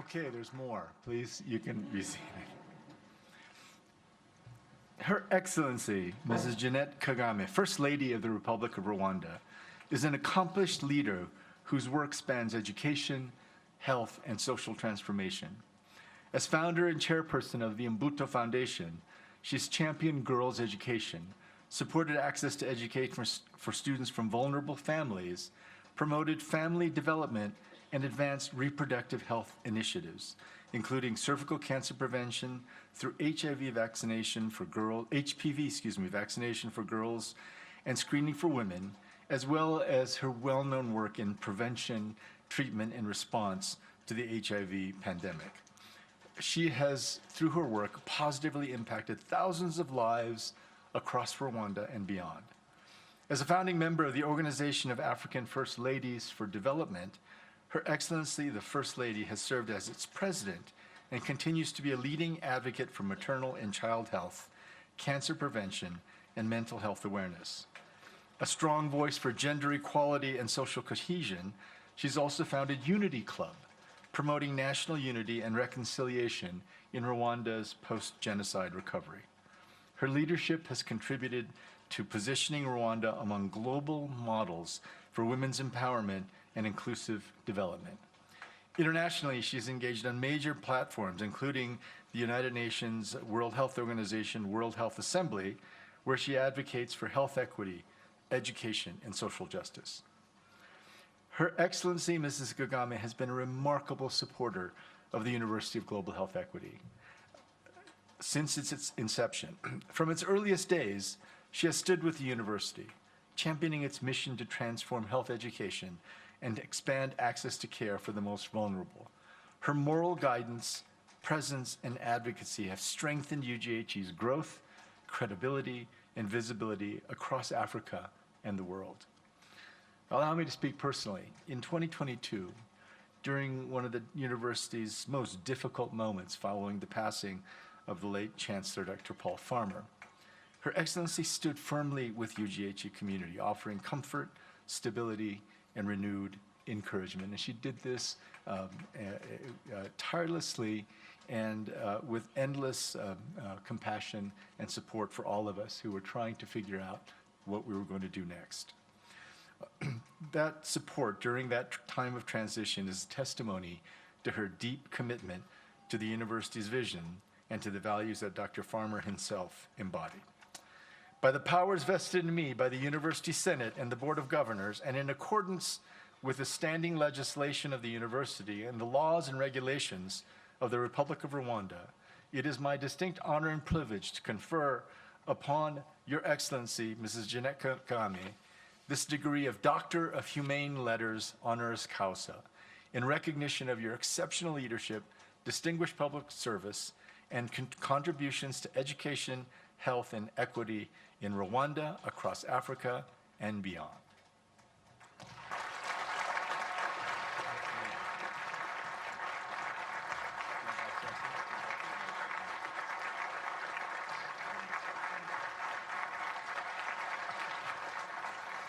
Okay, there's more. Please, you can be seated. Her Excellency, Mrs. Jeannette KAGAME, First Lady of the Republic of Rwanda, is an accomplished leader whose work spans education, health, and social transformation. As founder and chairperson of the Imbuto Foundation, she's championed girls' education, supported access to education for students from vulnerable families, promoted family development, and advanced reproductive health initiatives, including cervical cancer prevention through HIV vaccination for girls, HPV, vaccination for girls, and screening for women, as well as her well-known work in prevention, treatment, and response to the HIV pandemic. She has, through her work, positively impacted thousands of lives across Rwanda and beyond. As a founding member of the Organization of African First Ladies for Development, Her Excellency, the First Lady, has served as its president and continues to be a leading advocate for maternal and child health, cancer prevention, and mental health awareness. A strong voice for gender equality and social cohesion, she's also founded Unity Club, promoting national unity and reconciliation in Rwanda's post-genocide recovery. Her leadership has contributed to positioning Rwanda among global models for women's empowerment and inclusive development. Internationally, she's engaged on major platforms, including the United Nations World Health Organization World Health Assembly, where she advocates for health equity, education, and social justice. Her Excellency, Mrs. KAGAME, has been a remarkable supporter of the University of Global Health Equity since its inception. From its earliest days, she has stood with the university, championing its mission to transform health education and expand access to care for the most vulnerable. Her moral guidance, presence, and advocacy have strengthened UGHE's growth, credibility, and visibility across Africa and the world. Allow me to speak personally. In 2022, during one of the university's most difficult moments following the passing of the late Chancellor Dr. Paul Farmer, Her Excellency stood firmly with UGHE community, offering comfort, stability, and renewed encouragement. And she did this tirelessly and with endless compassion and support for all of us who were trying to figure out what we were going to do next. That support during that time of transition is testimony to her deep commitment to the university's vision and to the values that Dr. Farmer himself embodied. By the powers vested in me by the University Senate and the Board of Governors, and in accordance with the standing legislation of the university and the laws and regulations of the Republic of Rwanda, it is my distinct honor and privilege to confer upon Your Excellency, Mrs. Jeannette KAGAME, this degree of Doctor of Humane Letters honoris causa in recognition of your exceptional leadership, distinguished public service, and contributions to education, health, and equity in Rwanda, across Africa, and beyond.